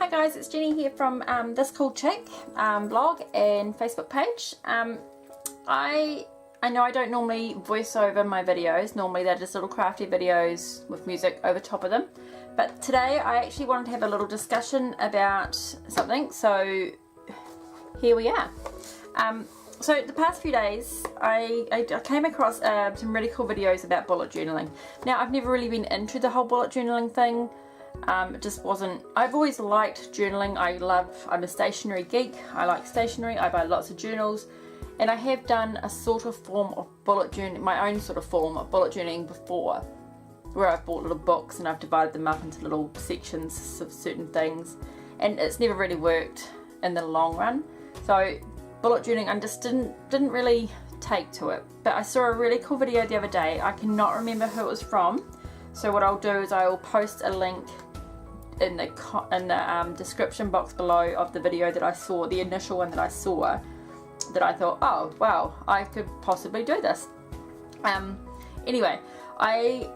Hi guys, it's Jenny here from This Cool Chick blog and Facebook page. I know I don't normally voice over my videos. Normally they're just little crafty videos with music over top of them. But today I actually wanted to have a little discussion about something, so here we are. So the past few days I came across some really cool videos about bullet journaling. Now I've never really been into the whole bullet journaling thing. It just wasn't, I've always liked journaling. I'm a stationery geek. I like stationery. I buy lots of journals, and I have done a sort of form of bullet journaling, my own sort of form of bullet journaling before, where I've bought little books and I've divided them up into little sections of certain things, and it's never really worked in the long run. So bullet journaling, I just didn't really take to it. But I saw a really cool video the other day. I cannot remember who it was from, so what I'll do is I will post a link in the description box below of the video that I saw, the initial one that I saw, that I thought, oh wow, I could possibly do this. Anyway, I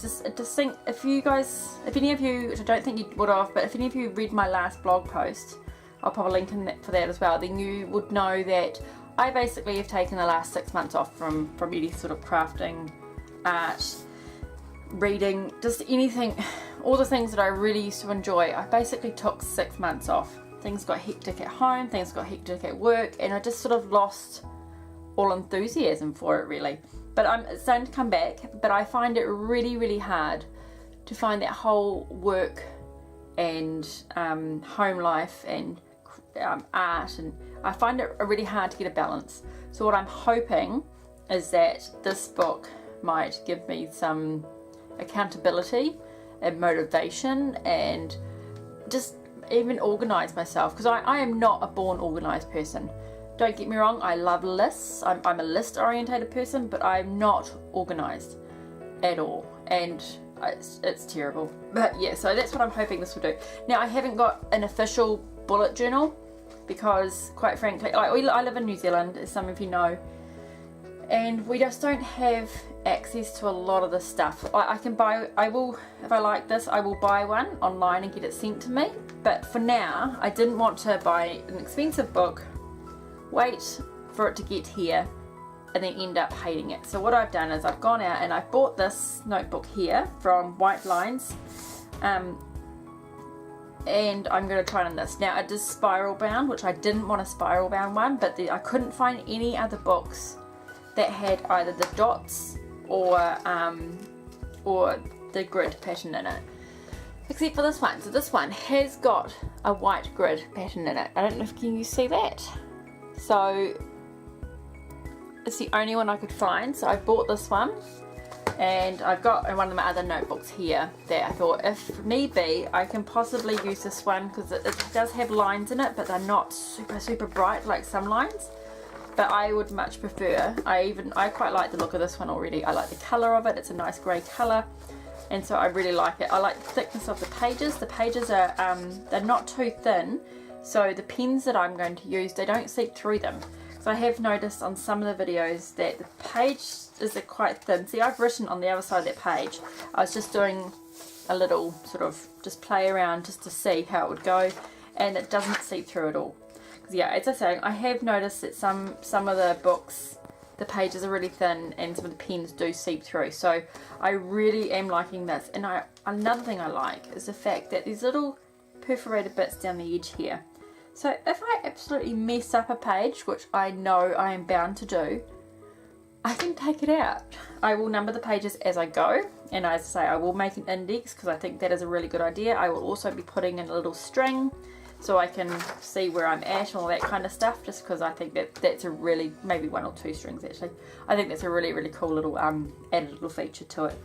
just think if any of you, which I don't think you would have, but if any of you read my last blog post, I'll pop a link in for that as well, then you would know that I basically have taken the last 6 months off from any sort of crafting, art, reading, just anything, all the things that I really used to enjoy. I basically took 6 months off. Things got hectic at home, things got hectic at work, and I just sort of lost all enthusiasm for it really. But it's starting to come back, but I find it really hard to find that whole work and home life and art, and I find it really hard to get a balance. So what I'm hoping is that this book might give me some accountability and motivation, and just even organize myself, because I am not a born organized person. Don't get me wrong, I love lists. I'm a list orientated person, but I'm not organized at all, and it's terrible. But yeah, so that's what I'm hoping this will do. Now I haven't got an official bullet journal because, quite frankly, I live in New Zealand, as some of you know, and we just don't have access to a lot of this stuff. I will, if I like this, I will buy one online and get it sent to me. But for now, I didn't want to buy an expensive book, wait for it to get here, and then end up hating it. So what I've done is I've gone out and I've bought this notebook here from White Lines, and I'm going to try it on this. Now it is spiral bound, which I didn't want a spiral bound one, but I couldn't find any other books that had either the dots or the grid pattern in it, except for this one. So this one has got a white grid pattern in it. I don't know if you see that. So it's the only one I could find, so I bought this one, and I've got one of my other notebooks here that I thought, if need be, I can possibly use this one, because it does have lines in it, but they're not super bright like some lines. But I would much prefer, I quite like the look of this one already. I like the colour of it. It's a nice grey colour, and so I really like it. I like the thickness of the pages. The pages are, they're not too thin, so the pens that I'm going to use, they don't seep through them. So I have noticed on some of the videos that the page is quite thin. See, I've written on the other side of that page. I was just doing a little sort of just play around just to see how it would go, and it doesn't seep through at all. Yeah, as I say, I have noticed that some of the books, the pages are really thin, and some of the pens do seep through. So I really am liking this. And another thing I like is the fact that there's little perforated bits down the edge here. So if I absolutely mess up a page, which I know I am bound to do, I can take it out. I will number the pages as I go, and as I say, I will make an index because I think that is a really good idea. I will also be putting in a little string so I can see where I'm at and all that kind of stuff, just because I think that's a really, maybe 1 or 2 strings actually. I think that's a really cool little added little feature to it.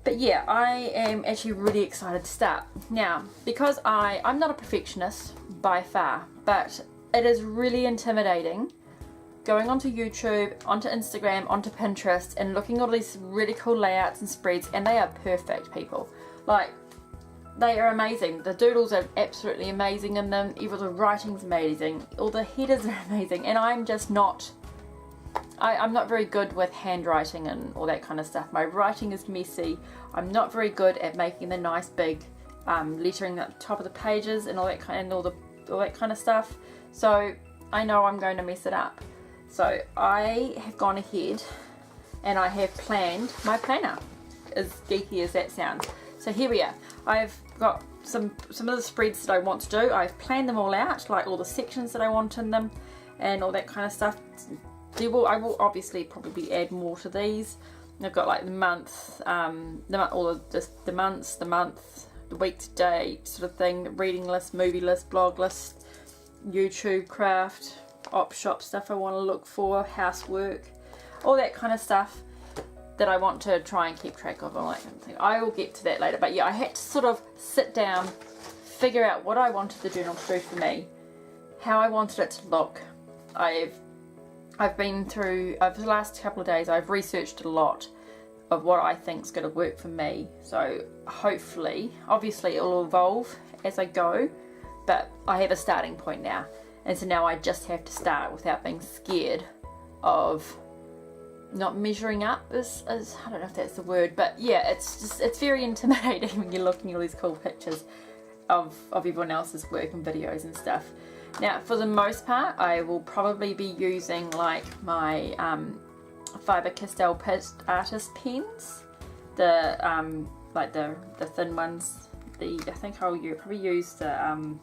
But yeah, I am actually really excited to start. Now, because I'm not a perfectionist by far, but it is really intimidating going onto YouTube, onto Instagram, onto Pinterest, and looking at all these really cool layouts and spreads, and they are perfect, people. Like, they are amazing. The doodles are absolutely amazing in them. Even the writing's amazing. All the headers are amazing. And I'm just not, I'm not very good with handwriting and all that kind of stuff. My writing is messy. I'm not very good at making the nice big lettering at the top of the pages and all that kind of stuff. So I know I'm going to mess it up. So I have gone ahead and I have planned my planner, as geeky as that sounds. So here we are. I've got some of the spreads that I want to do. I've planned them all out, like all the sections that I want in them and all that kind of stuff. I will obviously probably add more to these. I've got like the month, all of the months, the week to date sort of thing, the reading list, movie list, blog list, YouTube, craft, op shop stuff I want to look for, housework, all that kind of stuff that I want to try and keep track of, all that kind of thing. I will get to that later, but yeah, I had to sort of sit down, figure out what I wanted the journal to do for me, how I wanted it to look. I've been through, over the last couple of days, I've researched a lot of what I think is going to work for me. So hopefully, obviously it will evolve as I go, but I have a starting point now. And so now I just have to start without being scared of not measuring up, as I don't know if that's the word, but yeah, it's very intimidating when you're looking at all these cool pictures of everyone else's work and videos and stuff. Now, for the most part, I will probably be using like my Faber-Castell artist pens, like the thin ones. I think I'll probably use the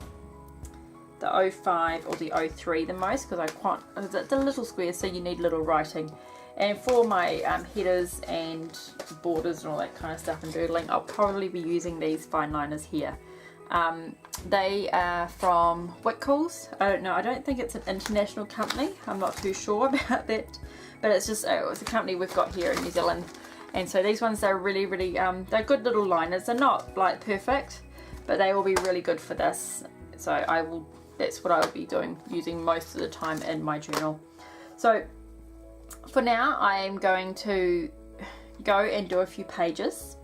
05 or the 03 the most, because the little squares, so you need little writing. And for my headers and borders and all that kind of stuff and doodling, I'll probably be using these fine liners here. They are from Wickles. I don't know, I don't think it's an international company. I'm not too sure about that, but it's a company we've got here in New Zealand. And so these ones, they're really, they're good little liners. They're not like perfect, but they will be really good for this. So that's what I will be using most of the time in my journal. So for now, I am going to go and do a few pages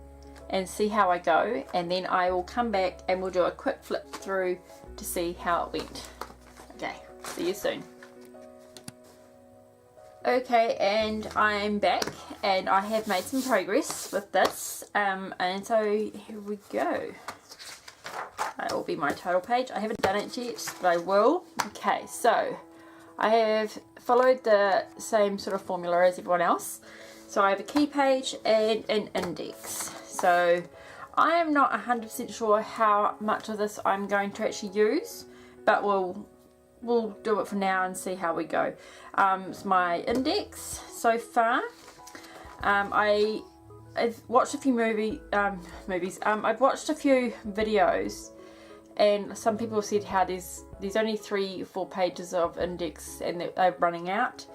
and see how I go, and then I will come back and we'll do a quick flip through to see how it went. Okay, see you soon. Okay, and I'm back and I have made some progress with this, and so here we go. That will be my title page. I haven't done it yet, but I will. Okay, so I have followed the same sort of formula as everyone else. So I have a key page and an index. So I am not 100% sure how much of this I'm going to actually use, but we'll do it for now and see how we go. It's my index so far. I've watched a few movies. I've watched a few videos, and some people have said how there's only 3 or 4 pages of index and they're running out.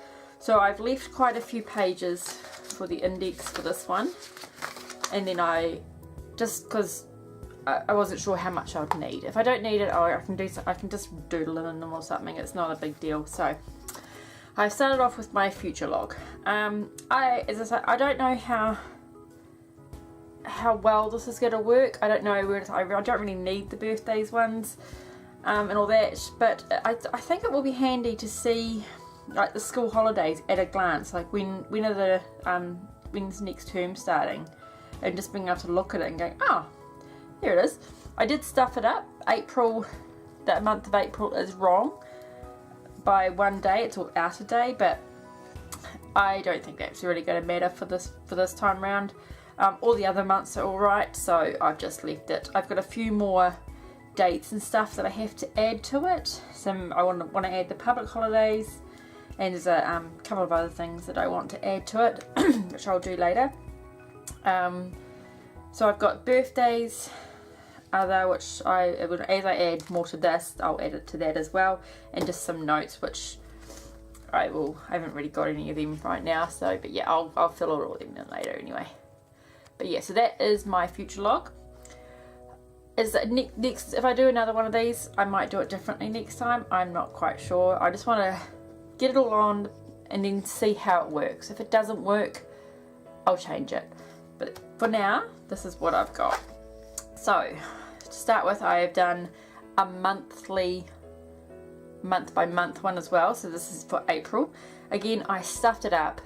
So I've left quite a few pages for the index for this one. And then because I wasn't sure how much I'd need. If I don't need it, I can just doodle in them or something. It's not a big deal. So I started off with my future log. As I said, I don't know how well this is going to work. I don't know I don't really need the birthdays ones and all that, but I think it will be handy to see like the school holidays at a glance, like when's next term starting, and just being able to look at it and go, oh, here it is. I did stuff it up. That month of April is wrong by 1 day. It's all out a day, but I don't think that's really going to matter for this time round. All the other months are alright, so I've just left it. I've got a few more dates and stuff that I have to add to it. I want to add the public holidays, and there's a couple of other things that I want to add to it, which I'll do later. So I've got birthdays, which as I add more to this, I'll add it to that as well, and just some notes, which I haven't really got any of them right now. So, but yeah, I'll fill all of them in later anyway. But yeah, so that is my future log. Next, if I do another one of these, I might do it differently next time. I'm not quite sure. I just want to get it all on and then see how it works. If it doesn't work, I'll change it. But for now, this is what I've got. So to start with, I have done a month by month one as well. So this is for April. Again, I stuffed it up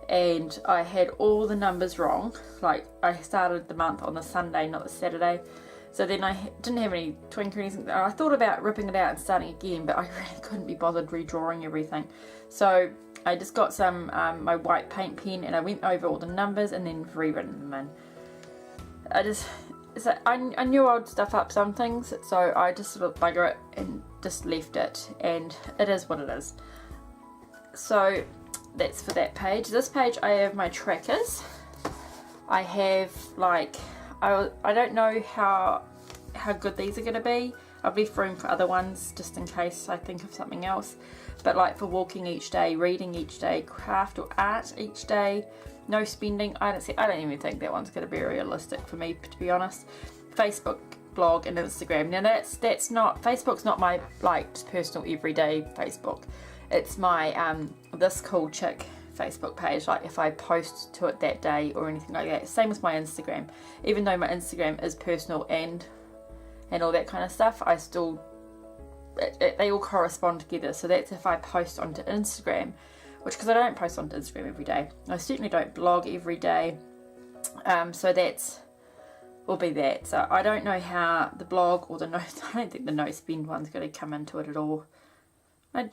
and I had all the numbers wrong. Like, I started the month on the Sunday, not the Saturday. So then I didn't have any twink or anything. I thought about ripping it out and starting again, but I really couldn't be bothered redrawing everything. So I just got some my white paint pen, and I went over all the numbers and then rewritten them in. I knew I'd stuff up some things, so I just sort of bugger it and just left it, and it is what it is. So that's for that page. This page I have my trackers. I have like, I don't know how good these are going to be. I've left room for other ones just in case I think of something else. But like for walking each day, reading each day, craft or art each day, no spending. I don't even think that one's going to be realistic for me, to be honest. Facebook, blog, and Instagram. Now that's not, Facebook's not my like personal everyday Facebook. It's my This Cool Chick Facebook page, like if I post to it that day or anything like that. Same with my Instagram. Even though my Instagram is personal and all that kind of stuff, I still, they all correspond together. So that's if I post onto Instagram, which, because I don't post onto Instagram every day. I certainly don't blog every day. So that's will be that. So I don't know how the blog or the no, I don't think the no spend one's going to come into it at all. I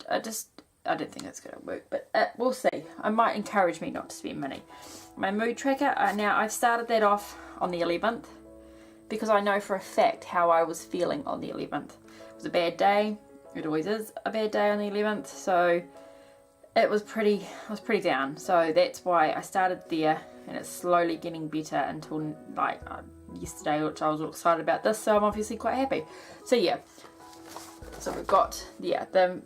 don't think it's going to work, but we'll see. It might encourage me not to spend money. My mood tracker, now I've started that off on the 11th because I know for a fact how I was feeling on the 11th. It was a bad day. It always is a bad day on the 11th, so I was pretty down. So that's why I started there, and it's slowly getting better until like yesterday, which I was all excited about this, so I'm obviously quite happy. So yeah. So we've got, yeah, the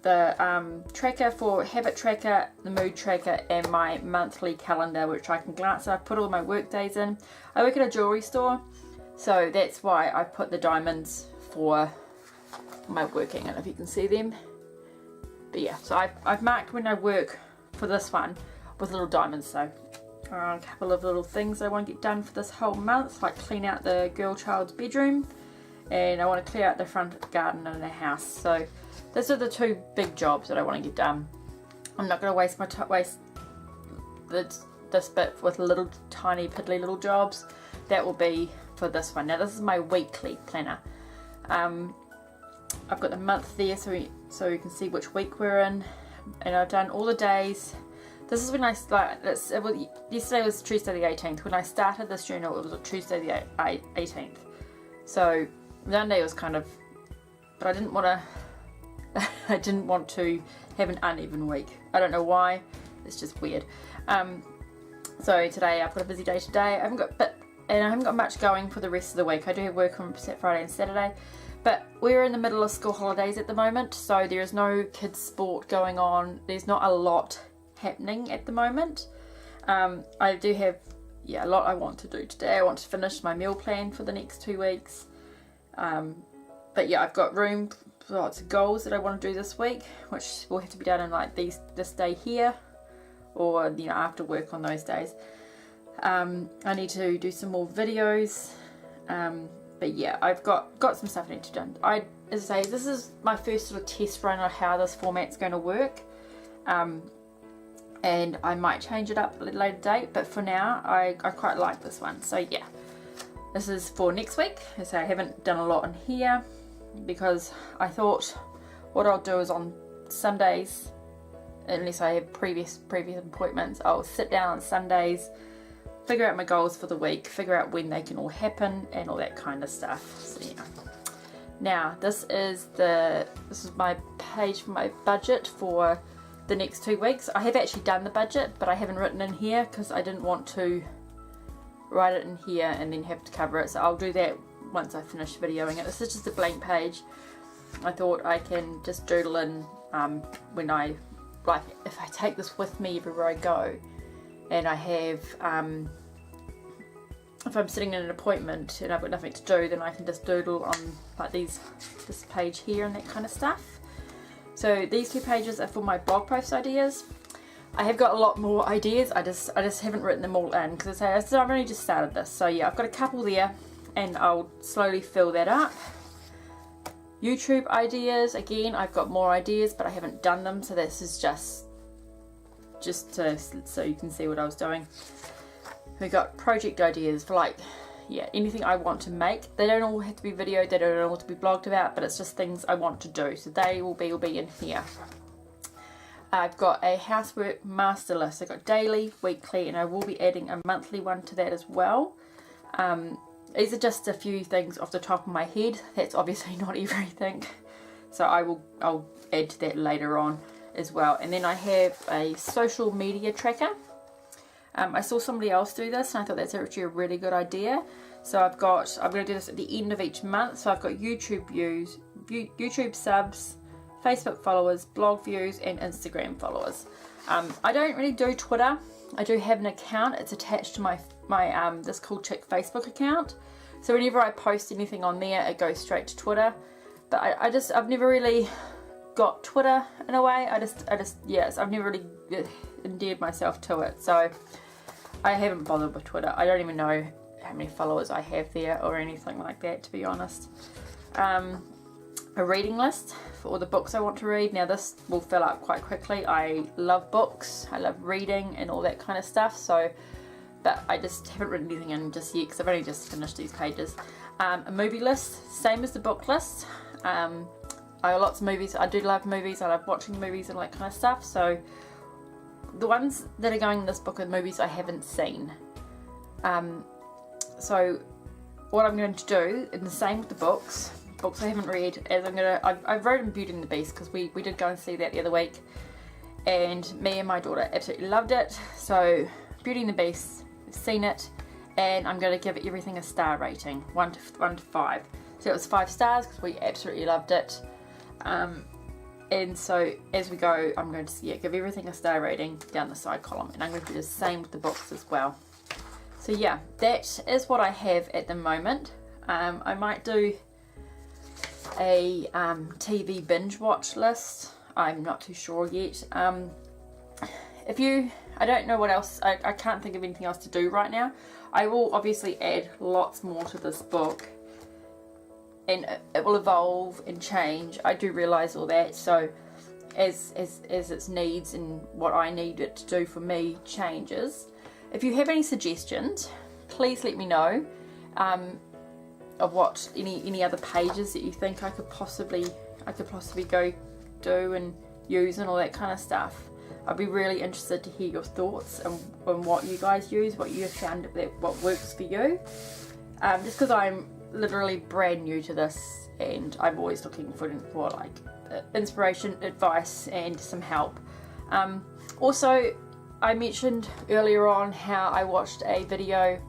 tracker for habit tracker, the mood tracker, and my monthly calendar, which I can glance at. I put all my work days in. I work at a jewellery store, so that's why I put the diamonds for my working, and if you can see them. But yeah, so I've marked when I work for this one with little diamonds. So a couple of little things I want to get done for this whole month, like clean out the girl child's bedroom, and I want to clear out the front garden and the house. So those are the two big jobs that I want to get done. I'm not going to waste this bit with little tiny piddly little jobs. That will be for this one. Now this is my weekly planner. I've got the month there so you can see which week we're in, and I've done all the days. This is when I start. Yesterday was Tuesday the 18th. When I started this journal, it was Tuesday the 18th. So Monday was kind of, but I didn't want to have an uneven week. I don't know why. It's just weird. So today I've got a busy day today. I haven't got much going for the rest of the week. I do have work on Friday and Saturday, but we're in the middle of school holidays at the moment, so there is no kids sport going on. There's not a lot happening at the moment. I do have a lot I want to do today. I want to finish my meal plan for the next 2 weeks. But yeah, I've got room for lots of goals that I want to do this week, which will have to be done in like this day here, or after work on those days. I need to do some more videos, but yeah, I've got some stuff I need to do. As I say, this is my first sort of test run on how this format's going to work, and I might change it up at a later date, but for now I quite like this one. So yeah, this is for next week. As I haven't done a lot in here because I thought what I'll do is on Sundays, unless I have previous appointments, I'll sit down on Sundays, figure out my goals for the week, figure out when they can all happen, and all that kind of stuff. So yeah. Now this is my page for my budget for the next 2 weeks. I have actually done the budget, but I haven't written in here because I didn't want to write it in here and then have to cover it. So I'll do that once I finish videoing it. This is just a blank page. I thought I can just doodle in when I, like, if I take this with me everywhere I go, and I have, if I'm sitting in an appointment and I've got nothing to do, then I can just doodle on like this page here and that kind of stuff. So these 2 pages are for my blog post ideas. I have got a lot more ideas. I just haven't written them all in because I've only just started this. So yeah, I've got a couple there, and I'll slowly fill that up. YouTube ideas, again, I've got more ideas, but I haven't done them. So this is just so you can see what I was doing. We got project ideas for, like, yeah, anything I want to make. They don't all have to be videoed, they don't all have to be blogged about, but it's just things I want to do. So they will be in here. I've got a housework master list. I've got daily, weekly, and I will be adding a monthly one to that as well. These are just a few things off the top of my head. That's obviously not everything. So I'll add to that later on as well. And then I have a social media tracker. I saw somebody else do this and I thought that's actually a really good idea. So I'm going to do this at the end of each month. So I've got YouTube views, YouTube subs, Facebook followers, blog views, and Instagram followers. I don't really do Twitter. I do have an account. It's attached to my This Cool Chick Facebook account. So whenever I post anything on there, it goes straight to Twitter. But I've never really got Twitter in a way. Yes, I've never really endeared myself to it. So I haven't bothered with Twitter. I don't even know how many followers I have there or anything like that, to be honest. A reading list for all the books I want to read. Now this will fill up quite quickly. I love books, I love reading and all that kind of stuff, so, but I just haven't written anything in just yet because I've only just finished these pages. A movie list, same as the book list. I have lots of movies. I do love movies, I love watching movies and all that kind of stuff, so the ones that are going in this book are movies I haven't seen. So what I'm going to do, and the same with the books I haven't read, as I've read in Beauty and the Beast because we did go and see that the other week, and me and my daughter absolutely loved it. So Beauty and the Beast, I've seen it, and I'm going to give everything a star rating, 1 to 5. So it was 5 stars because we absolutely loved it. And so as we go, I'm going to give everything a star rating down the side column, and I'm going to do the same with the books as well. So yeah, that is what I have at the moment. I might do a TV binge watch list. I'm not too sure yet. I don't know what else, I can't think of anything else to do right now. I will obviously add lots more to this book, and it will evolve and change. I do realise all that, so as its needs and what I need it to do for me changes. If you have any suggestions, please let me know. Of what any other pages that you think I could possibly go do and use and all that kind of stuff. I'd be really interested to hear your thoughts on what you guys use, what you have found what works for you. Just because I'm literally brand new to this and I'm always looking for like inspiration, advice, and some help. Also, I mentioned earlier on how I watched a video,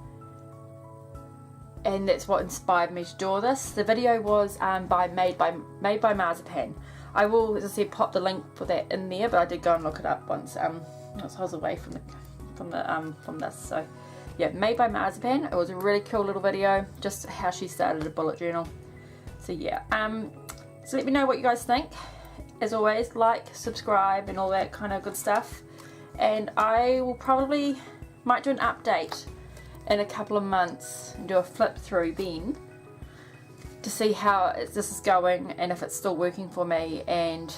and that's what inspired me to do this. The video was made by Marzipan. I will, as I said, pop the link for that in there, but I did go and look it up once I was away from this. So yeah, made by Marzipan. It was a really cool little video, just how she started a bullet journal. So yeah, so let me know what you guys think. As always, like, subscribe, and all that kind of good stuff. And I will might do an update in a couple of months and do a flip through then to see how this is going and if it's still working for me, and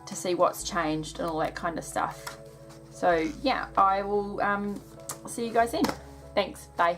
to see what's changed and all that kind of stuff. So yeah, I will see you guys then. Thanks, bye.